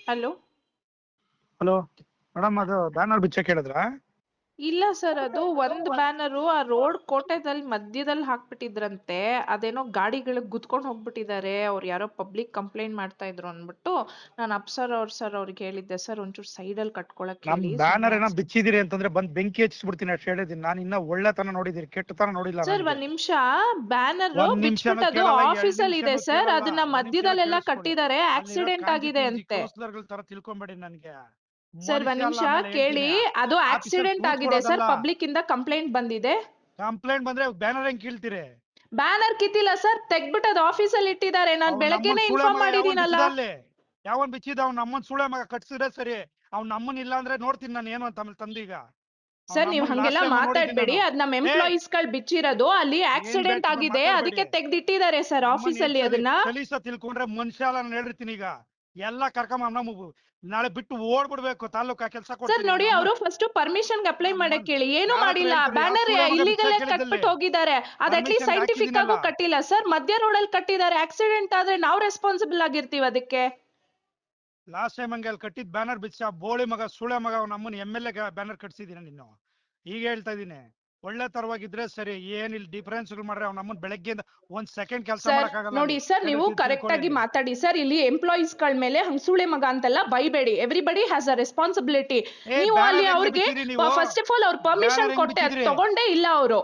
Hello. Hello madam, ಅದು banner ಬಿಚ್ಚಕ್ಕೆ ಹೇಳಿದ್ರಾ? ಇಲ್ಲ ಸರ್, ಅದು ಒಂದ್ ಬ್ಯಾನರು ಆ ರೋಡ್ ಕೋಟೆದಲ್ಲಿ ಮಧ್ಯದಲ್ಲಿ ಹಾಕ್ಬಿಟ್ಟಿದ್ರಂತೆ. ಅದೇನೋ ಗಾಡಿಗಳಿಗೆ ಗುದ್ಕೊಂಡು ಹೋಗ್ಬಿಟ್ಟಿದ್ದಾರೆ, ಅವ್ರು ಯಾರೋ ಪಬ್ಲಿಕ್ ಕಂಪ್ಲೇಂಟ್ ಮಾಡ್ತಾ ಇದ್ರು ಅಂದ್ಬಿಟ್ಟು ನಾನು ಅಪ್ಸರ್ ಅವ್ರಿಗೆ ಹೇಳಿದ್ದೆ, ಸರ್ ಒಂಚೂರು ಸೈಡಲ್ಲಿ ಕಟ್ಕೊಳಕ್ ನಮ್ ಹೇಳಿ. ಬ್ಯಾನರ್ ಏನೋ ಬಿಚ್ಚಿದಿರಿ ಅಂತಂದ್ರೆ ಬಂದ್ ಬೆಂಕಿ ಹಚ್ಚಿಸ್ಬಿಡ್ತೀನಿ ಅಷ್ಟು ಹೇಳಿದೀನಿ. ನಾನು ಇನ್ನ ಒಳ್ಳೆತನ ನೋಡಿದಿರಿ, ಕೆಟ್ಟತನ ನೋಡಿಲ್ಲ. ಸರ್ ನನಗೆ ಒಂದ್ ನಿಮಿಷ, ಬ್ಯಾನರ್ ಒಂದ್ ನಿಮಿಷನೂ ಬಿಚ್ಬಿಟ್ಟದು ಕೇಳಲ್ಲ, ಆಫೀಸ್ ಅಲ್ಲಿ ಇದೆ ಸರ್, ಅದನ್ನ ಮಧ್ಯದಲ್ಲೆಲ್ಲ ಕಟ್ಟಿದ್ದಾರೆ, ಅಲ್ಲಿರೋ ಆಕ್ಸಿಡೆಂಟ್ ಆಗಿದೆ ಅಂತೆ. ಕೌನ್ಸಿಲರ್ಗಳ ತರ ತಿಳ್ಕೊಂಬೇಡಿ ನನಗೆ. ಸರ್ ಒಂದ್ ನಿಮಿಷ ಕೇಳಿ, ಅದು ಆಕ್ಸಿಡೆಂಟ್ ಆಗಿದೆ ಸರ್, ಪಬ್ಲಿಕ್ ಇಂದ ಕಂಪ್ಲೇಂಟ್ ಬಂದಿದೆ. ಕಂಪ್ಲೇಂಟ್ ಬಂದ್ರೆ ಬ್ಯಾನರ್ ಹೆಂಗ್ ಕೀಳ್ತೀರಿ? ಬ್ಯಾನರ್ ಕಿತ್ತಿಲ್ಲ ಸರ್, ತೆಗ್ಬಿಟ್ಟದು ಆಫೀಸ್ ಅಲ್ಲಿ ಇಟ್ಟಿದ್ದಾರೆ. ನಾನು ಬೆಳಗ್ಗೆನೆ ಇನ್ಫಾರ್ಮ್ ಮಾಡಿದೀನಲ್ಲ. ಯಾವನ್ ಬಿಚ್ಚಿದ? ಅವ್ನ ನಮ್ಮನ್ ಸುಳೆ ಮಗ ಕಟ್ಸಿದ್ರೆ ಸರಿ, ಅವ್ನ ನಮ್ಮನ್ ಇಲ್ಲ ಅಂದ್ರೆ ನೋಡ್ತೀನಿ ನಾನು ಏನು ಅಂತ ಆಮೇಲೆ ತಂದೀಗ. ಸರ್ ನೀವ್ ಹಂಗೆಲ್ಲ ಮಾತಾಡ್ಬೇಡಿ, ಅದ್ ನಮ್ ಎಂಪ್ಲಾಯೀಸ್ ಗಳು ಬಿಚ್ಚಿರೋದು, ಅಲ್ಲಿ ಆಕ್ಸಿಡೆಂಟ್ ಆಗಿದೆ, ಅದಕ್ಕೆ ತೆಗ್ದಿಟ್ಟಿದ್ದಾರೆ ಸರ್ ಆಫೀಸ್ ಅಲ್ಲಿ ಅದನ್ನ. ಸಲೀಸ ತಿಳ್ಕೊಂಡ್ರೆ ಮನುಷ್ಯ ಅಲ್ಲ, ನಾನು ಹೇಳಿರ್ತೀನಿ. ಈಗ ಎಲ್ಲ ಕರ್ಕೊಂಡ್ ನಾಳೆ ಬಿಟ್ಟು ಓಡ್ಬಿಡ್ಬೇಕು ತಾಲೂಕಾ ಕೆಲಸ ಸರ್ ಕೊಡ್ತೀನಿ. ನೋಡಿ, ಅವರು ಫಸ್ಟ್ ಪರ್ಮಿಷನ್ ಅಪ್ಲೈ ಮಾಡಕ್ ಹೇಳಿ. ಏನು ಮಾಡಿಲ್ಲ, ಬ್ಯಾನರ್ ಇಲ್ಲಿಗಲ್ ಕಟ್ಬಿಟ್ಟು ಹೋಗಿದ್ದಾರೆ. ಅದ್ ಅಟ್ಲೀಸ್ಟ್ ಸೈಂಟಿಫಿಕ್ ಆಗು ಕಟ್ಟಿಲ್ಲ ಸರ್, ಮಧ್ಯ ರೋಡ್ ಅಲ್ಲಿ ಕಟ್ಟಿದ್ದಾರೆ. ಆಕ್ಸಿಡೆಂಟ್ ಆದ್ರೆ ನಾವ್ ರೆಸ್ಪಾನ್ಸಿಬಲ್ ಆಗಿರ್ತೀವಿ ಅದಕ್ಕೆ. ಲಾಸ್ಟ್ ಟೈಮ್ ಹಂಗೆ ಅಲ್ಲಿ ಕಟ್ಟಿದ್ ಬ್ಯಾನರ್ ಬಿಚ್ಚ ಬೋಳಿ ಮಗ ಸುಳೆ ಮಗ ಅವ್ನ ನಮ್ಮನ್ನ MLA ಬ್ಯಾನರ್ ಕಟ್ಸಿದೀನಿ. ನೀನು ಈಗ ಹೇಳ್ತಾ ಇದೀನಿ, ಒಳ್ಳೆ ತರವಾಗಿದ್ರೆ ಸರಿ. ಏನಿಲ್ಲ ಡಿಫರೆನ್ಸ್ ಮಾಡ್ರೆ ಅವ್ನ ನಮ್ಮನ್ನ ಬೆಳಗ್ಗೆಯಿಂದ ಒಂದ್ ಸೆಕೆಂಡ್ ಕೆಲಸ ಮಾಡಕ್ಕಾಗಲ್ಲ. ನೋಡಿ ಸರ್, ನೀವು ಕರೆಕ್ಟ್ ಆಗಿ ಮಾತಾಡಿ ಸರ್. ಇಲ್ಲಿ ಎಂಪ್ಲಾಯೀಸ್ ಗಳ ಮೇಲೆ ಹಂಗ್ ಸುಳೆ ಮಗ ಅಂತೆಲ್ಲ ಬೈಬೇಡಿ. Everybody has a responsibility. ನೀವು ಅಲ್ಲಿ ಅವ್ರಿಗೆ ಫಸ್ಟ್ ಆಫ್ ಆಲ್ ಅವ್ರ ಪರ್ಮಿಷನ್ ಕೊಟ್ಟೆ, ತಗೊಂಡೇ ಇಲ್ಲ ಅವರು.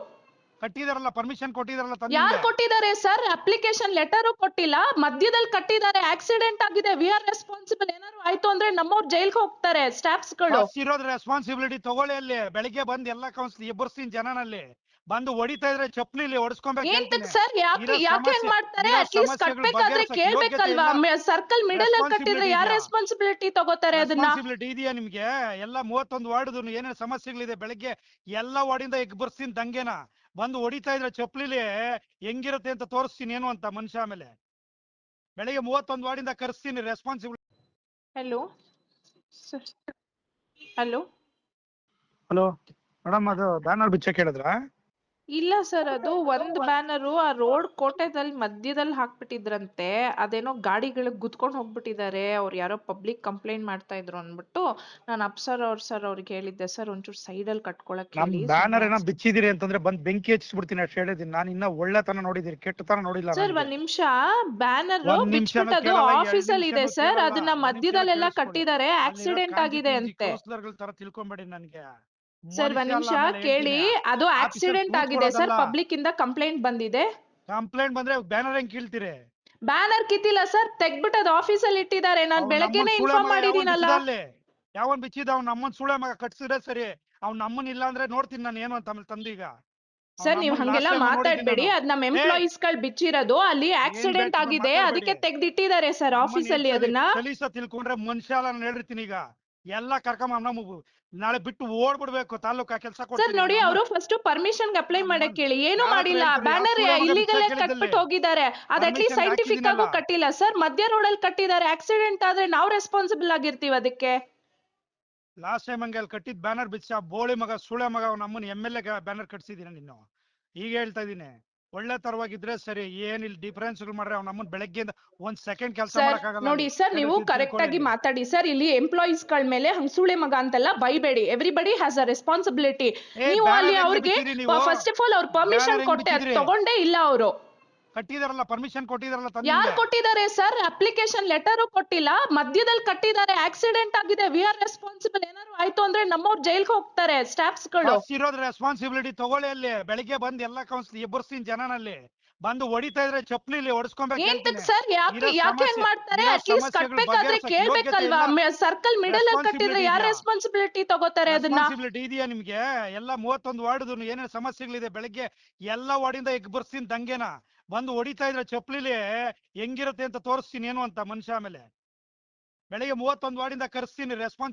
ಕಟ್ಟಿದಾರಲ್ಲ, ಪರ್ಮಿಷನ್ ಕೊಟ್ಟಿದಾರಲ್ಲ. ಯಾರು ಕೊಟ್ಟಿದ್ದಾರೆ ಸರ್? ಅಪ್ಲಿಕೇಶನ್ ಲೆಟರ್ ಕೊಟ್ಟಿಲ್ಲ, ಮಧ್ಯದಲ್ಲಿ ಕಟ್ಟಿದ್ದಾರೆ. ಆಕ್ಸಿಡೆಂಟ್ ಆಗಿದೆ, ವಿ ಆರ್ ರೆಸ್ಪಾನ್ಸಿಬಲ್. ಏನಾದ್ರು ಆಯ್ತು ಅಂದ್ರೆ ನಮ್ಮವ್ರು ಜೈಲ್ಗೆ ಹೋಗ್ತಾರೆ ಸ್ಟಾಫ್ಸ್ ಗಳು. ಇರೋದ್ ರೆಸ್ಪಾನ್ಸಿಬಿಲಿಟಿ ತಗೊಳ್ಳಿ. ಅಲ್ಲಿ ಬೆಳಿಗ್ಗೆ ಬಂದ್ ಎಲ್ಲ ಕೌನ್ಸಿಲ್ ಎಬ್ಬರ್ಸ್ತೀನಿ ಜನನಲ್ಲಿ. ಬಂದು ಹೊಡಿತಾ ಇದ್ರೆ ಚಪ್ಲಿಲಿ ಹೊಡಿಸ್ಕೊಬೇಕು ಸರ್. ಯಾಕೆ ಹೆಂಗ್ ಮಾಡ್ತಾರೆ? ಅಟ್ಲೀಸ್ಟ್ ಕಟ್ಬೇಕಾದ್ರೆ ಕೇಳ್ಬೇಕಲ್ವಾ? ಸರ್ಕಲ್ ಮಿಡಲ್ ಅಲ್ಲಿ ಕಟ್ಟಿದ್ರೆ ಯಾರು ರೆಸ್ಪಾನ್ಸಿಬಿಲಿಟಿ ತಗೋತಾರೆ ಅದನ್ನ? ರೆಸ್ಪಾನ್ಸಿಬಿಲಿಟಿ ಇದೆಯಾ ನಿಮ್ಗೆ? ಎಲ್ಲ 31 ವಾರ್ಡ್ ಏನೇನು ಸಮಸ್ಯೆಗಳಿದೆ, ಬೆಳಗ್ಗೆ ಎಲ್ಲ ವಾರ್ಡಿಂದ ಎಬ್ಬರ್ಸ್ತೀನಿ ದಂಗೆನ. ಬಂದು ಹೊಡಿತಾ ಇದ್ರೆ ಚಪ್ಲಿಲಿ ಹೆಂಗಿರುತ್ತೆ ಅಂತ ತೋರಿಸ್ತೀನಿ ಏನು ಅಂತ ಮನುಷ್ಯ. ಆಮೇಲೆ ಬೆಳಿಗ್ಗೆ 31 ವಾರ್ಡಿಂದ ಕರೆಸ್ತೀನಿ responsibility. Hello hello hello madam, ಅದು ಬ್ಯಾನರ್ ಬಿಚ್ಚಕ್ಕೆ ಹೇಳಿದ್ರಾ? ಇಲ್ಲ ಸರ್, ಅದು ಒಂದ್ ಬ್ಯಾನರು ಆ ರೋಡ್ ಕೋಟೆದಲ್ಲಿ ಮಧ್ಯದಲ್ಲಿ ಹಾಕ್ಬಿಟ್ಟಿದ್ರಂತೆ. ಅದೇನೋ ಗಾಡಿಗಳಿಗೆ ಗುದ್ಕೊಂಡು ಹೋಗ್ಬಿಟ್ಟಿದ್ದಾರೆ, ಅವ್ರು ಯಾರೋ ಪಬ್ಲಿಕ್ ಕಂಪ್ಲೇಂಟ್ ಮಾಡ್ತಾ ಇದ್ರು ಅಂದ್ಬಿಟ್ಟು ನಾನು ಅಪ್ಸರ್ ಅವ್ರಿಗೆ ಹೇಳಿದ್ದೆ, ಸರ್ ಒಂಚೂರು ಸೈಡಲ್ಲಿ ಕಟ್ಕೊಳಕ್ ಹೇಳಿ. ಬ್ಯಾನರ್ ಏನೋ ಬಿಚ್ಚಿದಿರಿ ಅಂತಂದ್ರೆ ಬಂದ್ ಬೆಂಕಿ ಹಚ್ಚಿಸ್ಬಿಡ್ತೀನಿ ಅಷ್ಟು ಹೇಳಿದೀನಿ. ನಾನು ಇನ್ನ ಒಳ್ಳೆತನ ನೋಡಿದಿರಿ, ಕೆಟ್ಟತನ ನೋಡಿಲ್ಲ. ಸರ್ ಒಂದ್ ನಿಮಿಷ, ಬ್ಯಾನರ್ ಬಿಚ್ಬಿಟ್ಟದು ಆಫೀಸ್ ಅಲ್ಲಿ ಇದೆ ಸರ್, ಅದನ್ನ ಮಧ್ಯದಲ್ಲೆಲ್ಲ ಕಟ್ಟಿದ್ದಾರೆ, ಆಕ್ಸಿಡೆಂಟ್ ಆಗಿದೆ ಅಂತೆ. ಕೌನ್ಸಿಲರ್ಗಳ ತರ ತಿಳ್ಕೊಂಬೇಡಿ ನನಗೆ. ಸರ್ ಒಂದ್ ನಿಮಿಷ ಕೇಳಿ, ಅದು ಆಕ್ಸಿಡೆಂಟ್ ಆಗಿದೆ ಸರ್, ಪಬ್ಲಿಕ್ ಇಂದ ಕಂಪ್ಲೇಂಟ್ ಬಂದಿದೆ. ಕಂಪ್ಲೇಂಟ್ ಬಂದ್ರೆ ಬ್ಯಾನರ್ ಹೆಂಗ್ ಕೀಳ್ತೀರಿ? ಬ್ಯಾನರ್ ಕಿತ್ತಿಲ್ಲ ಸರ್, ತೆಗ್ಬಿಟ್ಟದು ಆಫೀಸ್ ಅಲ್ಲಿ ಇಟ್ಟಿದ್ದಾರೆ. ನಾನು ಬೆಳಗ್ಗೆನೆ ಇನ್ಫಾರ್ಮ್ ಮಾಡಿದೀನಲ್ಲ. ಯಾವನ್ ಬಿಚ್ಚಿದ? ಅವ್ನ ನಮ್ಮನ್ ಸುಳೆ ಮಗ ಕಟ್ಸಿದ್ರೆ ಸರಿ, ಅವ್ನ ನಮ್ಮನ್ ಇಲ್ಲ ಅಂದ್ರೆ ನೋಡ್ತೀನಿ ನಾನು ಏನು ಅಂತ ಆಮೇಲೆ ತಂದೀಗ. ಸರ್ ನೀವ್ ಹಂಗೆಲ್ಲ ಮಾತಾಡ್ಬೇಡಿ, ಅದ್ ನಮ್ ಎಂಪ್ಲಾಯೀಸ್ ಗಳು ಬಿಚ್ಚಿರೋದು, ಅಲ್ಲಿ ಆಕ್ಸಿಡೆಂಟ್ ಆಗಿದೆ, ಅದಕ್ಕೆ ತೆಗ್ದಿಟ್ಟಿದ್ದಾರೆ ಸರ್ ಆಫೀಸ್ ಅಲ್ಲಿ ಅದನ್ನ. ಸಲೀಸ ತಿಳ್ಕೊಂಡ್ರೆ ಮನುಷ್ಯ ಅಲ್ಲ, ನಾನು ಹೇಳಿರ್ತೀನಿ. ಈಗ ಎಲ್ಲ ಕರ್ಕೊಂಡ್ ನಾಳೆ ಬಿಟ್ಟು ಓಡ್ಬಿಡ್ಬೇಕು ತಾಲೂಕಾ ಕೆಲಸ ಸರ್ ಕೊಡ್ತೀನಿ. ನೋಡಿ, ಅವರು ಫಸ್ಟ್ ಪರ್ಮಿಷನ್ ಅಪ್ಲೈ ಮಾಡಕ್ ಹೇಳಿ. ಏನು ಮಾಡಿಲ್ಲ, ಬ್ಯಾನರ್ ಇಲ್ಲಿಗಲ್ ಕಟ್ಬಿಟ್ಟು ಹೋಗಿದ್ದಾರೆ. ಅದ್ ಅಟ್ಲೀಸ್ಟ್ ಸೈಂಟಿಫಿಕ್ ಆಗು ಕಟ್ಟಿಲ್ಲ ಸರ್, ಮಧ್ಯ ರೋಡ್ ಅಲ್ಲಿ ಕಟ್ಟಿದ್ದಾರೆ. ಆಕ್ಸಿಡೆಂಟ್ ಆದ್ರೆ ನಾವ್ ರೆಸ್ಪಾನ್ಸಿಬಲ್ ಆಗಿರ್ತೀವಿ ಅದಕ್ಕೆ. ಲಾಸ್ಟ್ ಟೈಮ್ ಹಂಗೆ ಅಲ್ಲಿ ಕಟ್ಟಿದ್ ಬ್ಯಾನರ್ ಬಿಚ್ಚ ಬೋಳಿ ಮಗ ಸುಳೆ ಮಗ ಅವ್ನ ನಮ್ಮನ್ನ MLA ಬ್ಯಾನರ್ ಕಟ್ಸಿದೀನಿ. ನೀನು ಈಗ ಹೇಳ್ತಾ ಇದೀನಿ, ಒಳ್ಳೆ ತರವಾಗಿದ್ರೆ ಸರಿ. ಏನಿಲ್ಲ ಡಿಫರೆನ್ಸ್ ಮಾಡ್ರೆ ಅವ್ನ ನಮ್ಮನ್ನ ಬೆಳಗ್ಗೆಯಿಂದ ಒಂದ್ ಸೆಕೆಂಡ್ ಕೆಲಸ ಮಾಡಕ್ಕಾಗಲ್ಲ. ನೋಡಿ ಸರ್, ನೀವು ಕರೆಕ್ಟ್ ಆಗಿ ಮಾತಾಡಿ ಸರ್. ಇಲ್ಲಿ ಎಂಪ್ಲಾಯೀಸ್ ಗಳ ಮೇಲೆ ಹಂಗ್ ಸುಳೆ ಮಗ ಅಂತೆಲ್ಲ ಬೈಬೇಡಿ. Everybody has a responsibility. ನೀವು ಅಲ್ಲಿ ಅವ್ರಿಗೆ ಫಸ್ಟ್ ಆಫ್ ಆಲ್ ಅವ್ರ ಪರ್ಮಿಷನ್ ಕೊಟ್ಟೆ, ತಗೊಂಡೇ ಇಲ್ಲ ಅವರು. ಕಟ್ಟಿದಾರಲ್ಲ, ಪರ್ಮಿಷನ್ ಕೊಟ್ಟಿದಾರಲ್ಲ. ಯಾರು ಕೊಟ್ಟಿದ್ದಾರೆ ಸರ್? ಅಪ್ಲಿಕೇಶನ್ ಲೆಟರ್ ಕೊಟ್ಟಿಲ್ಲ, ಮಧ್ಯದಲ್ಲಿ ಕಟ್ಟಿದ್ದಾರೆ. ಆಕ್ಸಿಡೆಂಟ್ ಆಗಿದೆ, ವಿ ಆರ್ ರೆಸ್ಪಾನ್ಸಿಬಲ್. ಏನಾದ್ರು ಆಯ್ತು ಅಂದ್ರೆ ನಮ್ಮವ್ರು ಜೈಲ್ಗೆ ಹೋಗ್ತಾರೆ ಸ್ಟಾಫ್ಸ್ ಗಳು. ಇರೋದ್ ರೆಸ್ಪಾನ್ಸಿಬಿಲಿಟಿ ತಗೊಳ್ಳಿ. ಅಲ್ಲಿ ಬೆಳಿಗ್ಗೆ ಬಂದ್ ಎಲ್ಲ ಕೌನ್ಸಿಲ್ ಎಬ್ಬರ್ಸ್ತೀನಿ ಜನನಲ್ಲಿ. ಬಂದು ಹೊಡಿತಾ ಇದ್ರೆ ಚಪ್ಲಿಲಿ ಹೊಡಿಸ್ಕೊಬೇಕು ಸರ್. ಯಾಕೆ ಹೆಂಗ್ ಮಾಡ್ತಾರೆ? ಅಟ್ಲೀಸ್ಟ್ ಕಟ್ಬೇಕಾದ್ರೆ ಕೇಳ್ಬೇಕಲ್ವಾ? ಸರ್ಕಲ್ ಮಿಡಲ್ ಅಲ್ಲಿ ಕಟ್ಟಿದ್ರೆ ಯಾರು ರೆಸ್ಪಾನ್ಸಿಬಿಲಿಟಿ ತಗೋತಾರೆ ಅದನ್ನ? ರೆಸ್ಪಾನ್ಸಿಬಿಲಿಟಿ ಇದೆಯಾ ನಿಮ್ಗೆ? ಎಲ್ಲ 31 ವಾರ್ಡ್ ಏನೇನು ಸಮಸ್ಯೆಗಳಿದೆ, ಬೆಳಗ್ಗೆ ಎಲ್ಲ ವಾರ್ಡಿಂದ ಎಬ್ಬರ್ಸ್ತೀನಿ ದಂಗೆನ. ಬಂದು ಹೊಡಿತಾ ಇದ್ರೆ ಚಪ್ಲಿಲಿ ಹೆಂಗಿರುತ್ತೆ ಅಂತ ತೋರಿಸ್ತೀನಿ ಏನು ಅಂತ ಮನುಷ್ಯ. ಆಮೇಲೆ ಬೆಳಿಗ್ಗೆ 31 ವಾರ್ಡಿಂದ ಕರೆಸ್ತೀನಿ ರೆಸ್ಪಾನ್ಸಿಬಿಲಿಟಿ.